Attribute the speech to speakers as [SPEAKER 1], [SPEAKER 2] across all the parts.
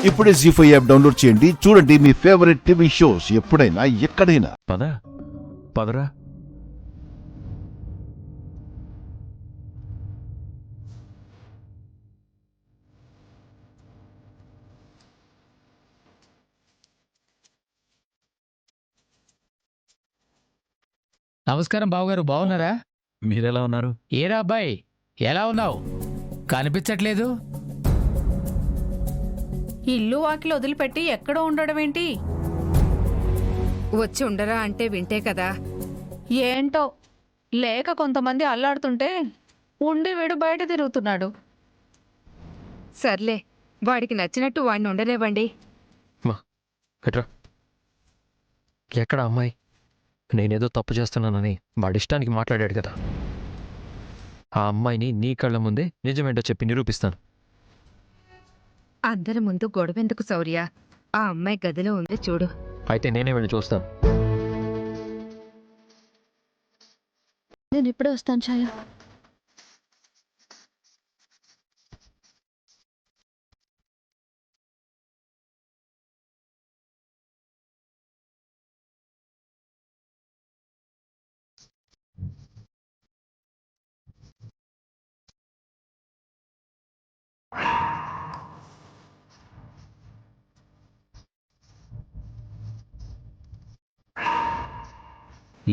[SPEAKER 1] ఇప్పుడే జీ5 app download చేయండి. చూడండి మీ ఫేవరెట్ టీవీ షోస్ ఎప్పుడైనా ఎక్కడైనా.
[SPEAKER 2] పదరా.
[SPEAKER 3] నమస్కారం బావగారు, బాగున్నారా?
[SPEAKER 2] మీరెలా ఉన్నారు?
[SPEAKER 3] ఏరా అబ్బాయి, ఎలా ఉన్నావు? కనిపించట్లేదు.
[SPEAKER 4] ఇల్లు వాకిలి వదిలిపెట్టి ఎక్కడో ఉండడం ఏంటి?
[SPEAKER 5] వచ్చి ఉండరా అంటే వింటే కదా.
[SPEAKER 4] ఏంటో లేక కొంతమంది అల్లాడుతుంటే ఉండి వీడు బయట తిరుగుతున్నాడు.
[SPEAKER 5] సర్లే, వాడికి నచ్చినట్టు వాడిని ఉండలేవండి.
[SPEAKER 2] ఎక్కడ అమ్మాయి? నేనేదో తప్పు చేస్తున్నానని వాడిష్టానికి మాట్లాడాడు కదా. ఆ అమ్మాయిని నీ కళ్ళ ముందే నిజమేంటో చెప్పి నిరూపిస్తాను.
[SPEAKER 5] అందరి ముందు గొడవెందుకు శౌర్య? ఆ అమ్మాయి గదిలో ఉంది చూడు.
[SPEAKER 2] అయితే నేనే వెళ్ళి చూస్తాను.
[SPEAKER 6] నేను ఇప్పుడే వస్తాను ఛాయ.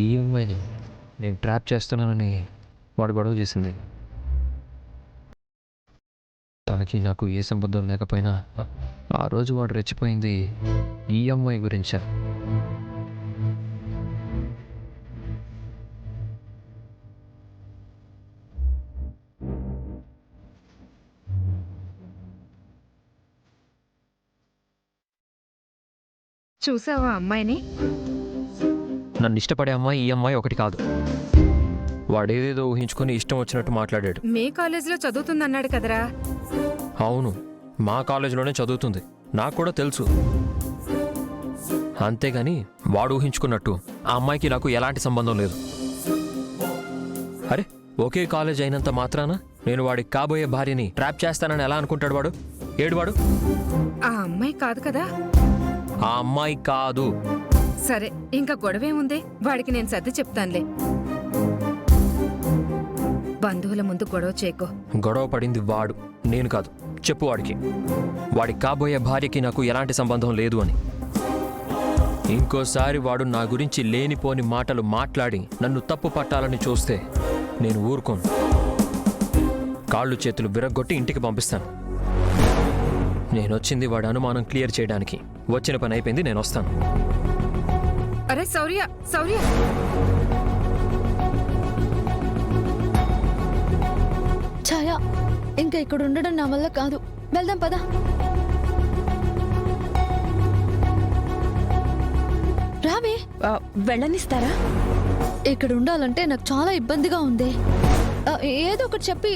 [SPEAKER 2] ఈ అమ్మాయిని నేను ట్రాప్ చేస్తున్నానని వాడు గొడవ చేసింది. తనకి నాకు ఏ సంబంధం లేకపోయినా ఆ రోజు వాడు రెచ్చిపోయింది ఈ అమ్మాయి గురించా.
[SPEAKER 5] చూసావా అమ్మాయిని?
[SPEAKER 2] నన్ను ఇష్టపడే అమ్మాయి ఈ అమ్మాయి ఒకటి కాదు. వాడేదేదో ఊహించుకొని ఇష్టం వచ్చినట్టు మాట్లాడాడు.
[SPEAKER 5] మీ కాలేజీలో చదువుతుందన్నాడు కదరా.
[SPEAKER 2] అవును, మా కాలేజీలోనే చదువుతుంది, నాకు కూడా తెలుసు. అంతేగాని వాడు ఊహించుకున్నట్టు ఆ అమ్మాయికి నాకు ఎలాంటి సంబంధం లేదు. అరే, ఒకే కాలేజ్ అయినంత మాత్రాన నేను వాడికి కాబోయే భార్యని ట్రాప్ చేస్తానని ఎలా అనుకుంటాడు వాడు? ఏడువాడు?
[SPEAKER 5] ఆ అమ్మాయి కాదు కదా.
[SPEAKER 2] ఆ అమ్మాయి కాదు.
[SPEAKER 5] సరే, ఇంకా గొడవేముంది? వాడికి నేను సర్ది చెప్తానులే. బంధువుల ముందు గొడవ చేయకో.
[SPEAKER 2] గొడవ పడింది వాడు, నేను కాదు. చెప్పు వాడికి, వాడికి కాబోయే భార్యకి నాకు ఎలాంటి సంబంధం లేదు అని. ఇంకోసారి వాడు నా గురించి లేనిపోని మాటలు మాట్లాడి నన్ను తప్పు పట్టాలని చూస్తే నేను ఊరుకోను. కాళ్ళు చేతులు విరగ్గొట్టి ఇంటికి పంపిస్తాను. నేనొచ్చింది వాడి అనుమానం క్లియర్ చేయడానికి. వచ్చిన పని అయిపోయింది, నేను వస్తాను.
[SPEAKER 5] అరే శౌర్య, శౌర్య!
[SPEAKER 6] ఛాయ, ఇంకా ఇక్కడ ఉండడం నా వల్ల కాదు. వెళ్దాం పదా. రావే.
[SPEAKER 4] వెళ్ళనిస్తారా?
[SPEAKER 6] ఇక్కడ ఉండాలంటే నాకు చాలా ఇబ్బందిగా ఉంది. ఏదో ఒకటి చెప్పి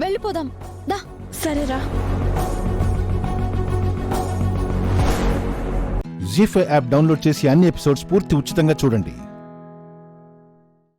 [SPEAKER 6] వెళ్ళిపోదాం దా.
[SPEAKER 4] సరేరా.
[SPEAKER 1] జీ5 యాప్ డౌన్లోడ్ చేసి అన్ని ఎపిసోడ్స్ పూర్తి ఉచితంగా చూడండి.